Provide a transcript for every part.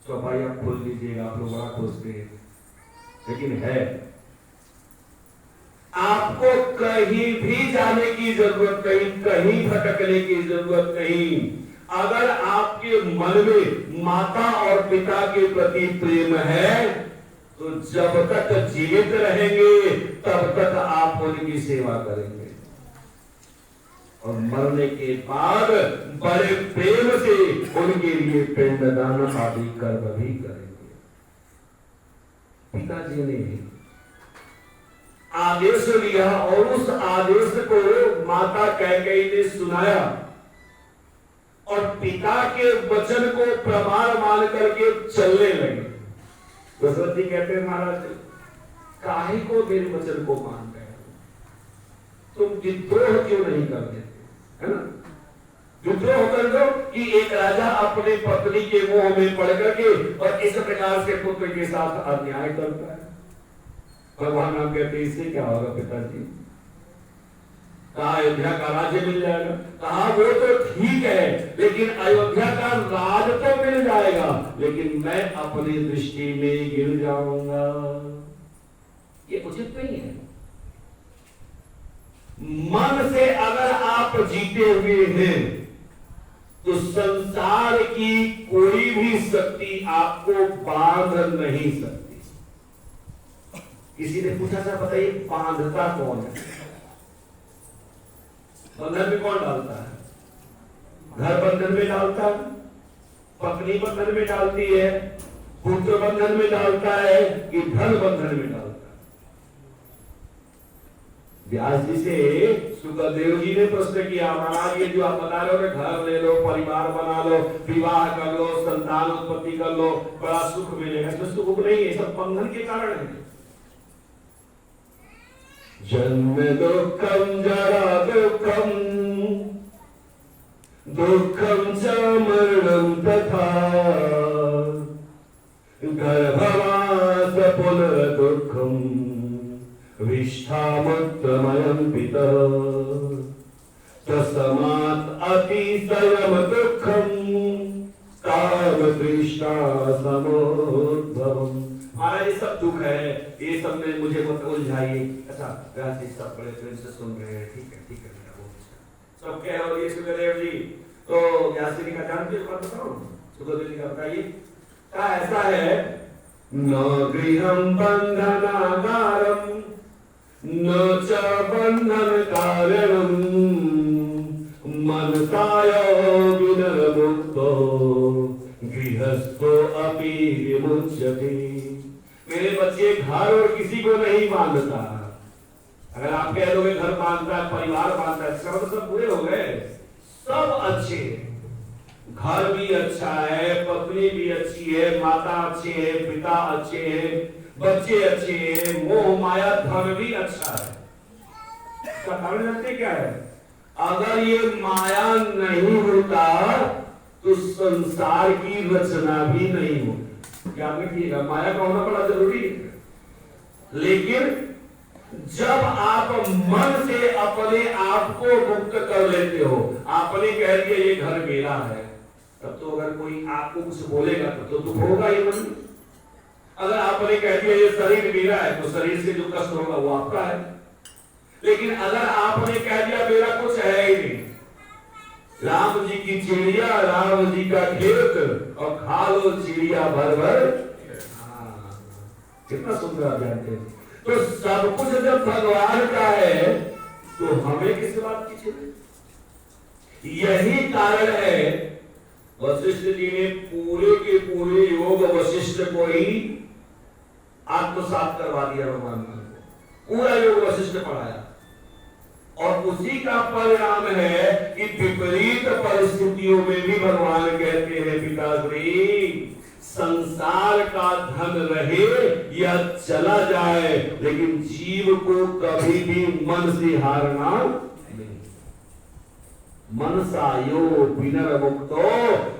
तो भाई आप खोल लीजिएगा, आप लोग बड़ा खोजते हैं, लेकिन है आपको कहीं भी जाने की जरूरत नहीं, कहीं भटकने की जरूरत नहीं। अगर आपके मन में माता और पिता के प्रति प्रेम है तो जब तक जीवित रहेंगे तब तक आप उनकी सेवा करेंगे, और मरने के बाद बड़े प्रेम से उनके लिए पिंडदान आदि कर्म भी करेंगे। पिताजी ने आदेश लिया और उस आदेश को माता कैकेयी ने सुनाया और पिता के वचन को प्रमाण मान करके चलने लगे। दशरथ जी कहते हैं, महाराज काहे को मेरे वचन को मान गए, तुम विद्रोह क्यों नहीं कर देते, है ना? विद्रोह कर दो कि एक राजा अपने पत्नी के मोह में पड़ करके और इस प्रकार से पुत्र के साथ अन्याय करता है। भगवान राम कहते इससे क्या होगा पिताजी? कहा अयोध्या का राज्य मिल जाएगा। कहा वो तो ठीक है, लेकिन अयोध्या का राज तो मिल जाएगा, लेकिन मैं अपनी दृष्टि में गिर जाऊंगा, ये उचित नहीं है। मन से अगर आप जीते हुए हैं तो संसार की कोई भी शक्ति आपको बांध नहीं सकती। किसी ने पूछा था, बताइए बांधता कौन है? बंधन में कौन डालता है? घर बंधन में डालता है, पत्नी बंधन में डालती है, पुत्र बंधन में डालता है कि धन बंधन में डालता है? व्यास जी से सुखदेव जी ने प्रश्न किया, महाराज ये जो आप बता रहे हो ना, घर ले लो, परिवार बना लो, विवाह कर लो, संतान उत्पत्ति कर लो, बड़ा सुख मिलेगा, इसमें सुख नहीं है, सब बंधन के कारण है। जन्म दुःखं जरा दुःखं दुःखं च मरणं तथा गर्भवास पुनर्दुःखं विष्ठामुत्तमयं पितः तस्मात् अतिशयं दुःखं कामतृष्णा समुद्भवम्। महाराज ये सब दुख है, ये सब में मुझे मत उलझाइए। अच्छा व्यास जी सब बड़े प्रेम से सुन रहे हैं, ठीक है ठीक है बेटा, बहुत अच्छा। सब कह रहे हो ये सुखदेव जी, तो व्यास जी का जानते हो बात बताओ, सुखदेव जी का बताइए। क्या ऐसा है, न गृहं बंधनागारं न च बंधन कारणं मनसाय विनिर्मुक्तो गृहस्थो अपि विमुच्यते। मेरे बच्चे घर और किसी को नहीं बांधता। अगर आप कह दोगे घर बांधता है, परिवार बांधता है, इसका मतलब सब बुरे हो गए? सब अच्छे, घर भी अच्छा है, पत्नी भी अच्छी है, माता अच्छी है, पिता अच्छे हैं, बच्चे अच्छे हैं, मोह माया धन भी अच्छा है। इसका कारण जानते क्या है? अगर ये माया नहीं होता तो संसार की रचना भी नहीं होती। क्या रखिएगा, माया का होना बड़ा जरूरी है, लेकिन जब आप मन से अपने आप को मुक्त कर लेते हो, आपने कह दिया ये घर मेरा है, तब तो अगर कोई आपको कुछ बोलेगा तो दुख होगा ही मन। अगर आपने कह दिया ये शरीर मेरा है तो शरीर से जो कष्ट होगा वो आपका है। लेकिन अगर आपने कह दिया मेरा कुछ है ही नहीं, राम जी की चिड़िया, राम जी का खेत, और खा लो चिड़िया भर भर, कितना सुंदर आप जानते हैं। तो सब कुछ जब भगवान का है तो हमें किस बात की चिंता? यही कारण है वशिष्ठ जी ने पूरे के पूरे योग वशिष्ठ को ही आत्मसात करवा दिया। भगवान को पूरा योग वशिष्ठ पढ़ाया, और उसी का परिणाम है कि विपरीत परिस्थितियों में भी भगवान कहते हैं, पिताश्री संसार का धन रहे या चला जाए, लेकिन जीव को कभी भी मन से हारना नहीं। मनसा यो विनिर्मुक्तो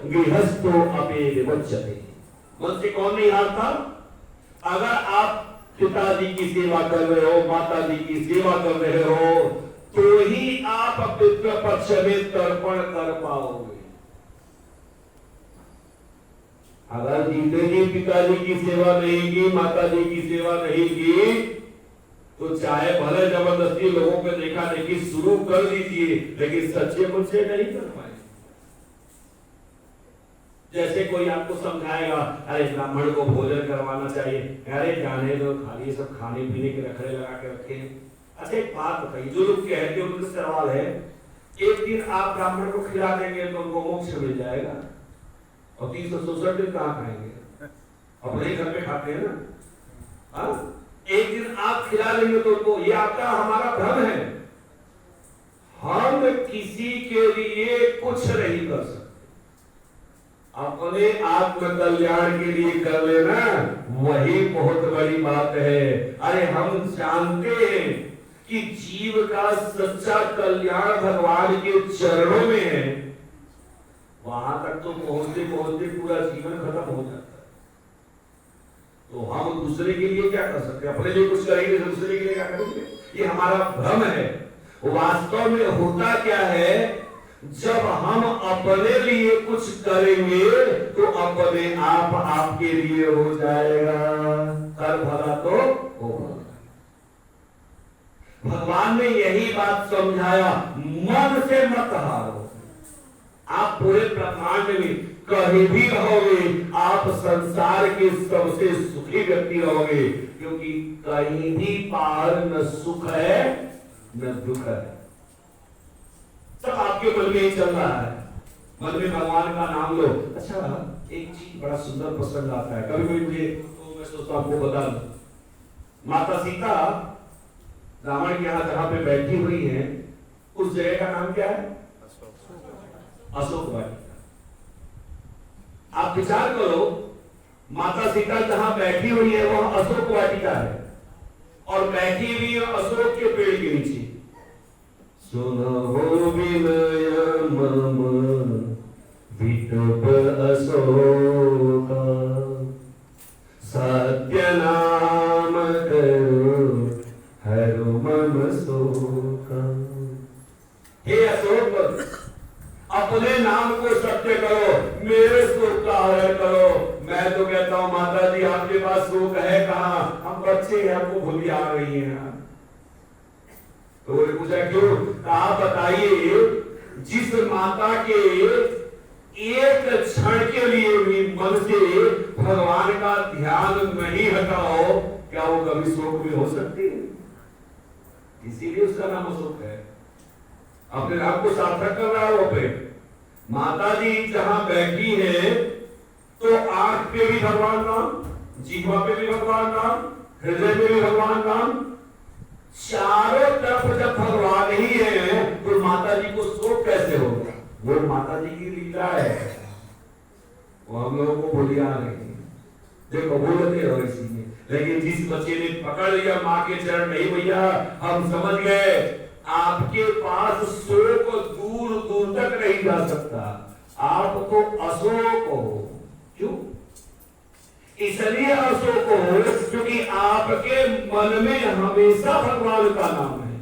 गृहस्थो अपि विमुच्यते। मन से कौन नहीं हारता? अगर आप पिताजी की सेवा कर रहे हो, माता जी की सेवा कर रहे हो, तो ही आप पितृ पक्ष में तर्पण कर पाओगे। अगर जीते जी पिताजी की सेवा नहीं की, माताजी की सेवा नहीं की, तो चाहे भले जबरदस्ती लोगों को देखा देखी शुरू कर दीजिए, लेकिन सच्चे मन से नहीं कर पाए। जैसे कोई आपको समझाएगा, अरे ब्राह्मण को भोजन करवाना चाहिए, अरे जाने दो, खाली सब खाने पीने के रखड़े लगा के रखे। अच्छा एक बात बताइए, जो लोग कहते हैं उनका सवाल है, एक दिन आप ब्राह्मण को खिला देंगे तो उनको मोक्ष मिल जाएगा, और 364 दिन कहाँ खाएंगे? अपने ही घर पे खाते हैं ना। हाँ, एक दिन आप खिला लेंगे तो उनको, ये आपका हमारा भ्रम है। हम किसी के लिए कुछ नहीं कर सकते, अपने आत्म कल्याण के लिए कर लेना वही बहुत बड़ी बात है। अरे हम जानते हैं कि जीव का सच्चा कल्याण भगवान के चरणों में है, वहां तक तो पहुंचते पहुंचते पूरा जीवन खत्म हो जाता है। तो हम दूसरे के लिए क्या कर सकते हैं? अपने लिए कुछ करेंगे, दूसरे के लिए क्या करेंगे? ये हमारा भ्रम है। वास्तव में होता क्या है, जब हम अपने लिए कुछ करेंगे तो अपने आप आपके लिए हो जाएगा। कर भला तो होगा। भगवान ने यही बात समझाया, मन से मत हारो। आप पूरे ब्रह्मांड में कहीं भी रहोगे, आप संसार के सबसे सुखी व्यक्ति रहोगे, क्योंकि कहीं भी बाहर न सुख है न दुख है, सब आपके मन में ही चल रहा है। मन में भगवान का नाम लो। अच्छा एक चीज बड़ा सुंदर पसंद आता है, कभी कभी मुझे, तो मैं सोचता हूं आपको बता दूं। माता सीता रावण के यहाँ जहां पे बैठी हुई है, उस जगह का नाम क्या है? अशोक वाटिका। आप विचार करो, माता सीता जहां बैठी हुई है वह अशोक वाटिका है, और बैठी हुई है अशोक के पेड़ के नीचे। सुनो विनय मम विटप अशोका, सत्य नाम करो हरो मम शोका। हे अशोक, अपने नाम को सत्य करो, मेरे शोक का हरण करो। मैं तो कहता हूं माता जी आपके पास शोक है कहां? हम बच्चे हैं, हमको भूली आ रही है। तो पूछा क्यों? कहा बताइए, जिस माता के एक क्षण के लिए भी मन से भगवान का ध्यान नहीं हटाओ, क्या वो कभी शोक में हो सकती है? इसीलिए उसका नाम अशोक है। अपने नाम को सार्थक कर रहा है वो पे। माता जी जहां बैठी है तो आंख पे भी भगवान नाम, जीवा पे भी भगवान नाम, हृदय में भी भगवान नाम, चारों तरफ जब भगवान ही है तो माता जी को शोक कैसे होगा? वो माता जी की लीला है, वो हम लोगों को भूलिया नहीं, देखो भूलते हो इसी में। लेकिन जिस बच्चे ने पकड़ लिया माँ के चरण, नहीं भैया हम समझ गए, आपके पास शोक दूर दूर तक नहीं जा सकता, आप तो अशोक हो। क्यों? इसलिए अशोक हो क्योंकि आपके मन में हमेशा भगवान का नाम है।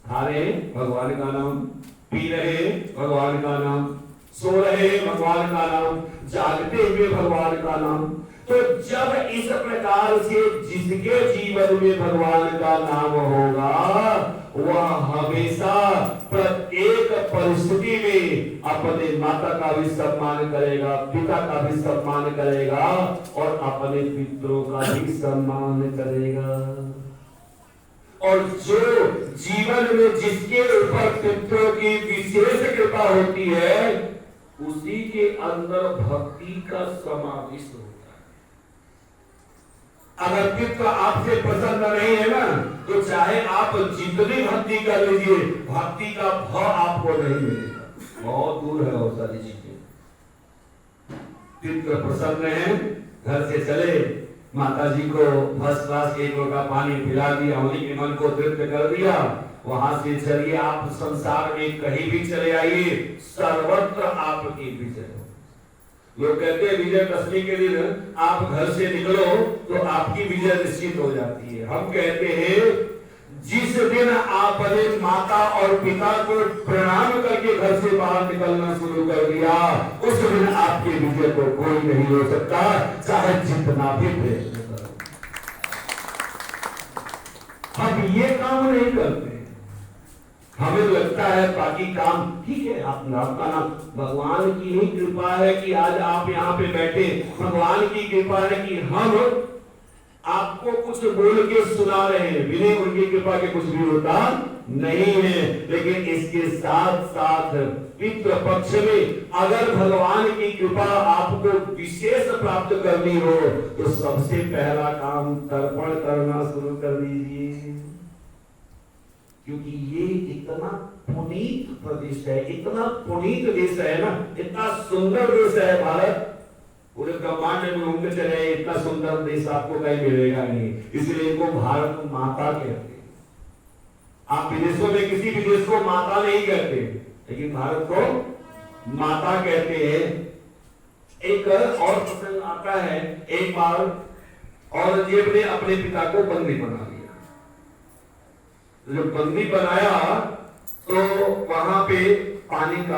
खा रहे भगवान का नाम, पी रहे भगवान का नाम, सो रहे भगवान का नाम, जागते हुए भगवान का नाम। तो जब इस प्रकार से जिसके जीवन में भगवान का नाम होगा, वह हमेशा प्रत्येक परिस्थिति में अपने माता का भी सम्मान करेगा, पिता का भी सम्मान करेगा, और अपने पितरों का भी सम्मान करेगा। और जो जीवन में जिसके ऊपर पितरों की विशेष कृपा होती है, उसी के अंदर भक्ति का समावेश होता है। अगर पितृ आपसे प्रसन्न नहीं है ना, तो चाहे आप जितनी भक्ति कर लीजिए, भक्ति का भाव आपको नहीं मिलेगा, बहुत दूर है वो सारी चीजें। पितृ प्रसन्न है, घर से चले, माता जी को फर्स्ट क्लास एक लोटा पानी पिला दिया, उन्हीं के मन को तृप्त कर दिया, वहां से चलिए आप संसार में कहीं भी चले आइए, सर्वत्र आपकी विजय हो। लोग कहते हैं विजयदशमी के दिन आप घर से निकलो तो आपकी विजय निश्चित हो जाती है। हम कहते हैं जिस दिन आप अपने माता और पिता को प्रणाम करके घर से बाहर निकलना शुरू कर दिया, उस दिन आपके विजय को कोई नहीं हो सकता, चाहे जितना भी प्रयत्न करो। हम ये काम नहीं करते, हमें लगता है बाकी काम ठीक है, आपका नाम भगवान की ही कृपा है कि आज आप यहाँ पे बैठे, भगवान की कृपा है कि हम आपको कुछ बोल के सुना रहे हैं, बिना उनकी कृपा के कुछ भी होता नहीं है। लेकिन इसके साथ साथ पितृ पक्ष में अगर भगवान की कृपा आपको विशेष प्राप्त करनी हो तो सबसे पहला काम तर्पण करना शुरू कर दीजिए, क्योंकि ये इतना पुनीत प्रदेश है, इतना पुनीत देश है ना, इतना सुंदर देश है भारत। पूरे ब्रह्मांड में घूमते चले, इतना सुंदर देश आपको कहीं मिलेगा नहीं, इसलिए इनको भारत माता कहते हैं। आप विदेशों में किसी भी देश को माता नहीं कहते, लेकिन भारत को माता कहते हैं। एक और प्रसंग आता है, एक बार औरंगजेब ने अपने पिता को बंदी बना लिया। जब बंदी बनाया तो वहां पे पानी का